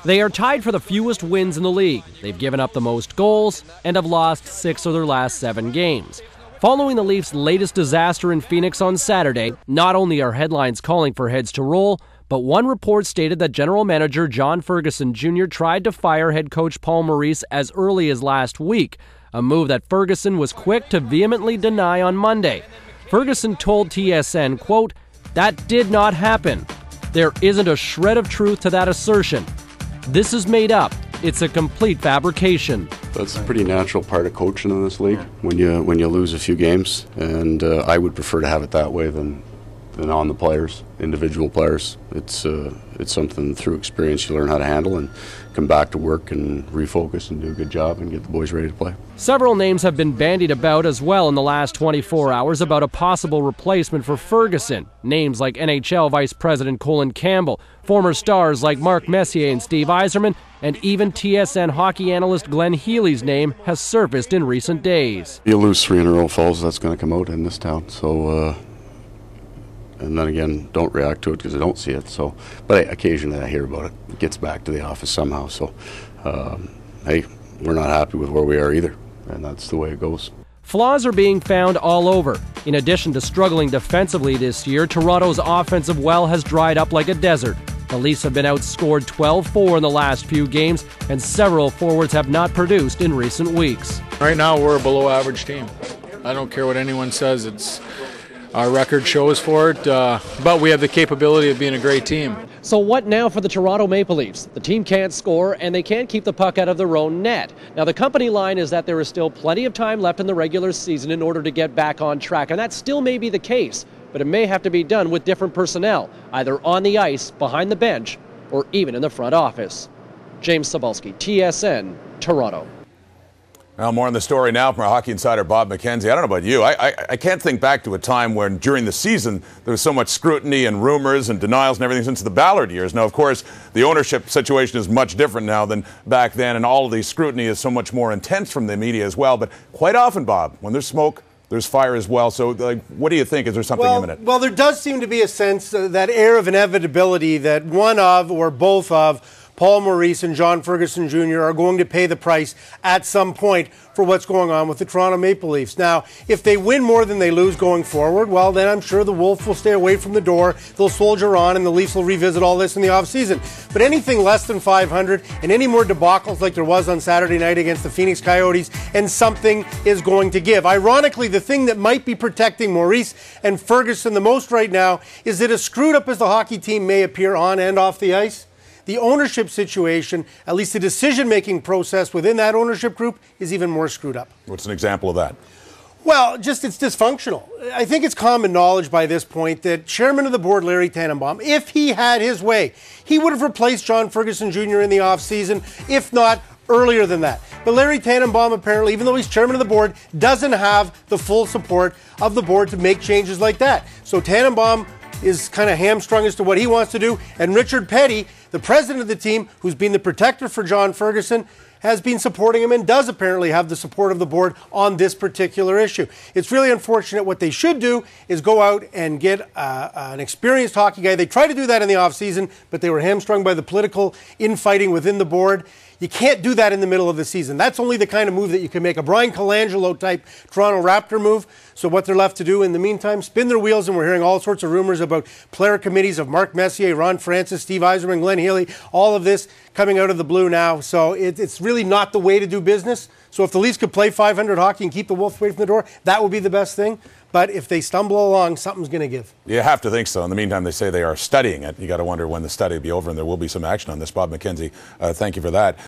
They are tied for the fewest wins in the league. They've given up the most goals and have lost 6 of their last 7 games. Following the Leafs' latest disaster in Phoenix on Saturday, not only are headlines calling for heads to roll, but one report stated that General Manager John Ferguson Jr. tried to fire head coach Paul Maurice as early as last week, a move that Ferguson was quick to vehemently deny on Monday. Ferguson told TSN, quote, "That did not happen. There isn't a shred of truth to that assertion. This is made up. It's a complete fabrication." That's a pretty natural part of coaching in this league when you lose a few games, and I would prefer to have it that way than on the players, individual players. It's something through experience you learn how to handle and come back to work and refocus and do a good job and get the boys ready to play. Several names have been bandied about as well in the last 24 hours about a possible replacement for Ferguson. Names like NHL Vice President Colin Campbell, former stars like Mark Messier and Steve Yzerman, and even TSN hockey analyst Glenn Healy's name has surfaced in recent days. You lose 3 in a row, fellas, that's going to come out in this town. So, and then again, don't react to it because I don't see it. So, but occasionally I hear about it. It gets back to the office somehow. So, hey, we're not happy with where we are either, and that's the way it goes. Flaws are being found all over. In addition to struggling defensively this year, Toronto's offensive well has dried up like a desert. The Leafs have been outscored 12-4 in the last few games, and several forwards have not produced in recent weeks. Right now, we're a below-average team. I don't care what anyone says. Our record shows for it, but we have the capability of being a great team. So what now for the Toronto Maple Leafs? The team can't score, and they can't keep the puck out of their own net. Now, the company line is that there is still plenty of time left in the regular season in order to get back on track, and that still may be the case, but it may have to be done with different personnel, either on the ice, behind the bench, or even in the front office. James Cebulski, TSN, Toronto. Well, more on the story now from our hockey insider Bob McKenzie. I don't know about you. I can't think back to a time when during the season there was so much scrutiny and rumors and denials and everything since the Ballard years. Now, of course, the ownership situation is much different now than back then, and all of the scrutiny is so much more intense from the media as well. But quite often, Bob, when there's smoke, there's fire as well. So, what do you think? Is there something imminent? Well, there does seem to be a sense, that air of inevitability that one of or both of Paul Maurice and John Ferguson Jr. are going to pay the price at some point for what's going on with the Toronto Maple Leafs. Now, if they win more than they lose going forward, well, then I'm sure the Wolf will stay away from the door. They'll soldier on, and the Leafs will revisit all this in the offseason. But anything less than 500 and any more debacles like there was on Saturday night against the Phoenix Coyotes, and something is going to give. Ironically, the thing that might be protecting Maurice and Ferguson the most right now is that as screwed up as the hockey team may appear on and off the ice, the ownership situation, at least the decision-making process within that ownership group, is even more screwed up. What's an example of that? Well, just it's dysfunctional. I think it's common knowledge by this point that Chairman of the Board, Larry Tannenbaum, if he had his way, he would have replaced John Ferguson Jr. in the offseason, if not earlier than that. But Larry Tannenbaum, apparently, even though he's Chairman of the Board, doesn't have the full support of the Board to make changes like that. So Tannenbaum is kind of hamstrung as to what he wants to do, and Richard Petty, the president of the team, who's been the protector for John Ferguson, has been supporting him and does apparently have the support of the board on this particular issue. It's really unfortunate. What they should do is go out and get an experienced hockey guy. They tried to do that in the offseason, but they were hamstrung by the political infighting within the board. You can't do that in the middle of the season. That's only the kind of move that you can make, a Brian Colangelo type Toronto Raptor move. So what they're left to do in the meantime, spin their wheels, and we're hearing all sorts of rumors about player committees of Mark Messier, Ron Francis, Steve Yzerman, Glenn Healy, all of this coming out of the blue now. So it's really not the way to do business. So if the Leafs could play 500 hockey and keep the Wolf away from the door, that would be the best thing. But if they stumble along, something's going to give. You have to think so. In the meantime, they say they are studying it. You got to wonder when the study will be over, and there will be some action on this. Bob McKenzie, thank you for that.